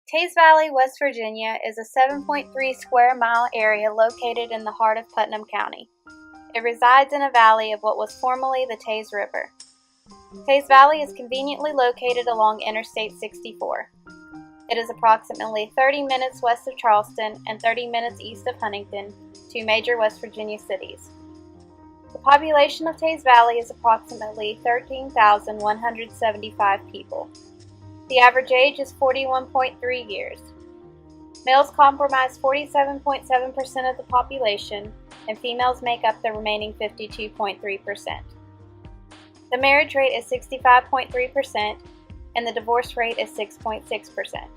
Teays Valley, West Virginia is a 7.3 square mile area located in the heart of Putnam County. It resides in a valley of what was formerly the Teays River. Teays Valley is conveniently located along Interstate 64. It is approximately 30 minutes west of Charleston and 30 minutes east of Huntington, two major West Virginia cities. The population of Teays Valley is approximately 13,175 people. The average age is 41.3 years. Males comprise 47.7% of the population, and females make up the remaining 52.3%. The marriage rate is 65.3%, and the divorce rate is 6.6%.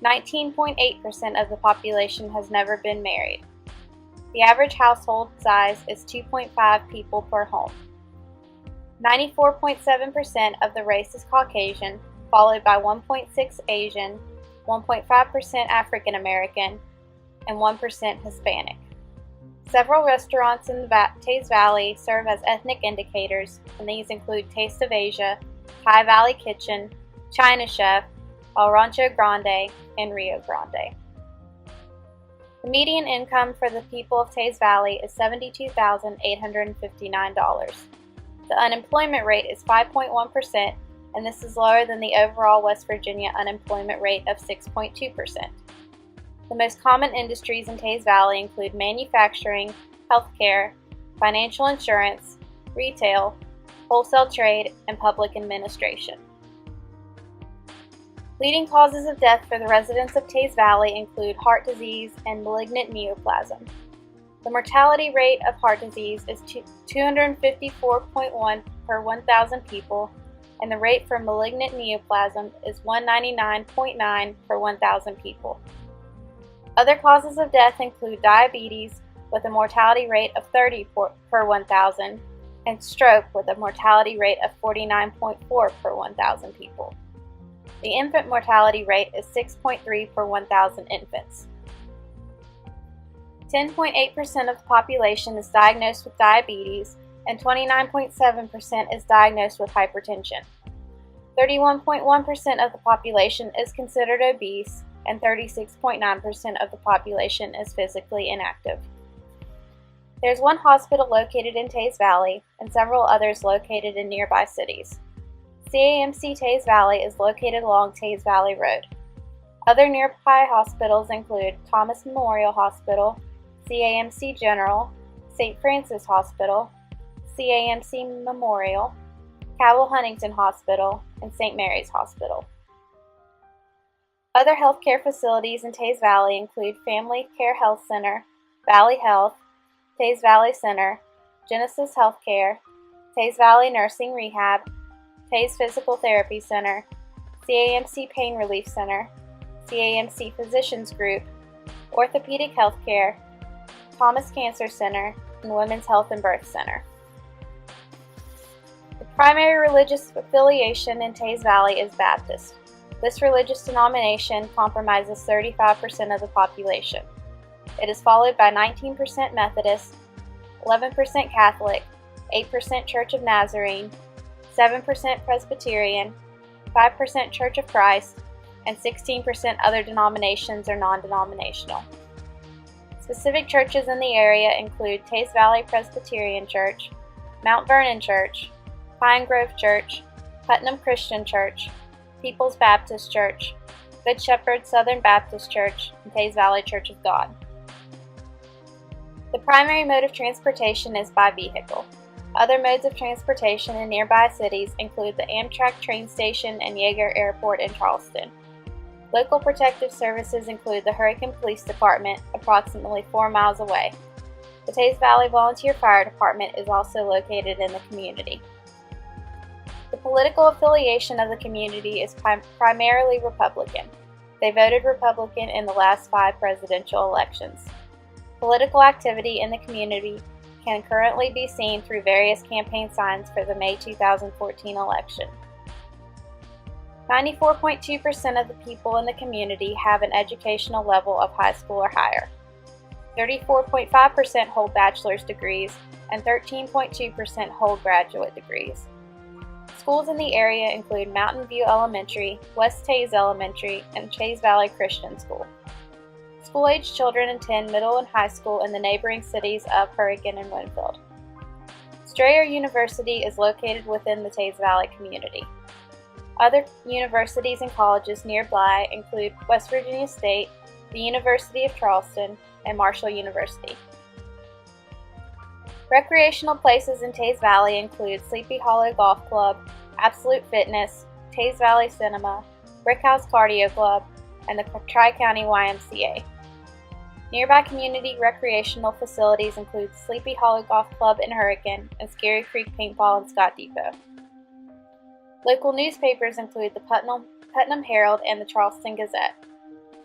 19.8% of the population has never been married. The average household size is 2.5 people per home. 94.7% of the race is Caucasian, followed by 1.6% Asian, 1.5% African American, and 1% Hispanic. Several restaurants in the Teays Valley serve as ethnic indicators, and these include Taste of Asia, High Valley Kitchen, China Chef, El Rancho Grande, and Rio Grande. The median income for the people of Teays Valley is $72,859. The unemployment rate is 5.1%, and this is lower than the overall West Virginia unemployment rate of 6.2%. The most common industries in Teays Valley include manufacturing, healthcare, financial insurance, retail, wholesale trade, and public administration. Leading causes of death for the residents of Teays Valley include heart disease and malignant neoplasm. The mortality rate of heart disease is 254.1 per 1,000 people, and the rate for malignant neoplasm is 199.9 per 1,000 people. Other causes of death include diabetes, with a mortality rate of 30 per 1,000, and stroke, with a mortality rate of 49.4 per 1,000 people. The infant mortality rate is 6.3 per 1,000 infants. 10.8% of the population is diagnosed with diabetes, and 29.7% is diagnosed with hypertension. 31.1% of the population is considered obese, and 36.9% of the population is physically inactive. There is one hospital located in Teays Valley, and several others located in nearby cities. CAMC Teays Valley is located along Teays Valley Road. Other nearby hospitals include Thomas Memorial Hospital, CAMC General, St. Francis Hospital, CAMC Memorial, Cabell Huntington Hospital, and St. Mary's Hospital. Other healthcare facilities in Teays Valley include Family Care Health Center, Valley Health, Teays Valley Center, Genesis Healthcare, Teays Valley Nursing Rehab, Teays Physical Therapy Center, CAMC Pain Relief Center, CAMC Physicians Group, Orthopedic Healthcare, Thomas Cancer Center, and Women's Health and Birth Center. The primary religious affiliation in Teays Valley is Baptist. This religious denomination comprises 35% of the population. It is followed by 19% Methodist, 11% Catholic, 8% Church of Nazarene, 7% Presbyterian, 5% Church of Christ, and 16% other denominations or non-denominational. Specific churches in the area include Teays Valley Presbyterian Church, Mount Vernon Church, Pine Grove Church, Putnam Christian Church, People's Baptist Church, Good Shepherd Southern Baptist Church, and Teays Valley Church of God. The primary mode of transportation is by vehicle. Other modes of transportation in nearby cities include the Amtrak train station and Yeager Airport in Charleston. Local protective services include the Hurricane Police Department, approximately 4 miles away. The Teays Valley Volunteer Fire Department is also located in the community. The political affiliation of the community is primarily Republican. They voted Republican in the last 5 presidential elections. Political activity in the community can currently be seen through various campaign signs for the May 2014 election. 94.2% of the people in the community have an educational level of high school or higher. 34.5% hold bachelor's degrees, and 13.2% hold graduate degrees. Schools in the area include Mountain View Elementary, West Teays Elementary, and Teays Valley Christian School. School-age children attend middle and high school in the neighboring cities of Hurricane and Winfield. Strayer University is located within the Teays Valley community. Other universities and colleges nearby include West Virginia State, the University of Charleston, and Marshall University. Recreational places in Teays Valley include Sleepy Hollow Golf Club, Absolute Fitness, Teays Valley Cinema, Brickhouse Cardio Club, and the Tri-County YMCA. Nearby community recreational facilities include Sleepy Hollow Golf Club in Hurricane and Scary Creek Paintball in Scott Depot. Local newspapers include the Putnam Herald and the Charleston Gazette.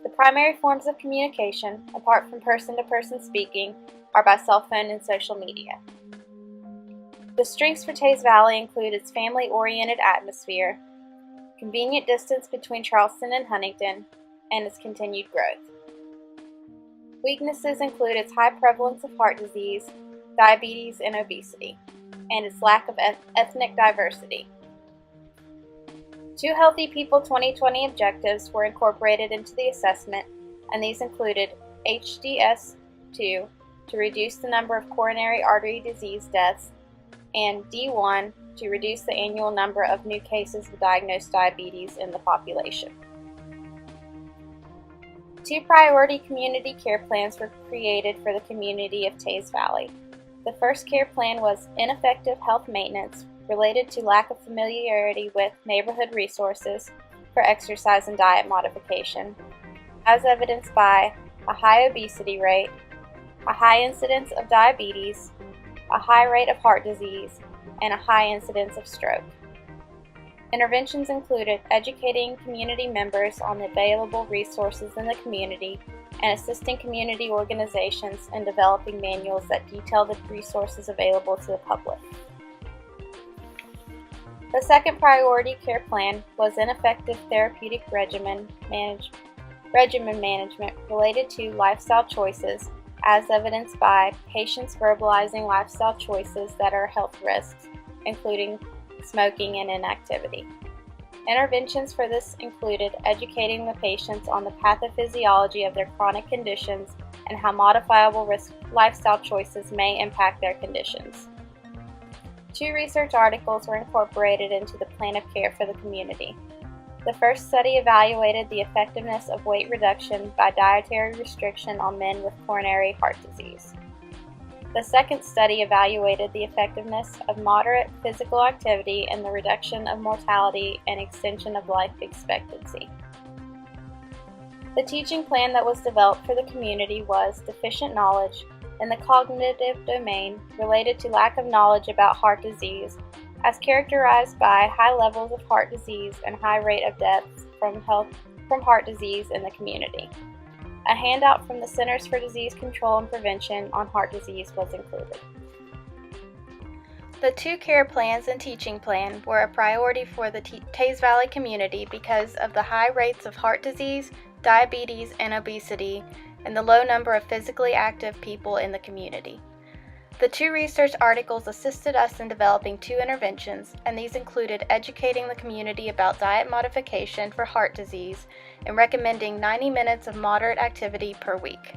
The primary forms of communication, apart from person-to-person speaking, are by cell phone and social media. The strengths for Teays Valley include its family-oriented atmosphere, convenient distance between Charleston and Huntington, and its continued growth. Weaknesses include its high prevalence of heart disease, diabetes, and obesity, and its lack of ethnic diversity. 2 Healthy People 2020 objectives were incorporated into the assessment, and these included HDS-2 to reduce the number of coronary artery disease deaths, and D1 to reduce the annual number of new cases of diagnosed diabetes in the population. 2 priority community care plans were created for the community of Teays Valley. The first care plan was ineffective health maintenance related to lack of familiarity with neighborhood resources for exercise and diet modification, as evidenced by a high obesity rate, a high incidence of diabetes, a high rate of heart disease, and a high incidence of stroke. Interventions included educating community members on the available resources in the community and assisting community organizations in developing manuals that detail the resources available to the public. The second priority care plan was ineffective therapeutic regimen management related to lifestyle choices, as evidenced by patients verbalizing lifestyle choices that are health risks, including smoking and inactivity. Interventions for this included educating the patients on the pathophysiology of their chronic conditions and how modifiable lifestyle choices may impact their conditions. 2 research articles were incorporated into the plan of care for the community. The first study evaluated the effectiveness of weight reduction by dietary restriction on men with coronary heart disease. The second study evaluated the effectiveness of moderate physical activity in the reduction of mortality and extension of life expectancy. The teaching plan that was developed for the community was deficient knowledge in the cognitive domain related to lack of knowledge about heart disease, as characterized by high levels of heart disease and high rate of deaths from heart disease in the community. A handout from the Centers for Disease Control and Prevention on heart disease was included. The 2 care plans and teaching plan were a priority for the Teays Valley community because of the high rates of heart disease, diabetes, and obesity, and the low number of physically active people in the community. The 2 research articles assisted us in developing 2 interventions, and these included educating the community about diet modification for heart disease and recommending 90 minutes of moderate activity per week.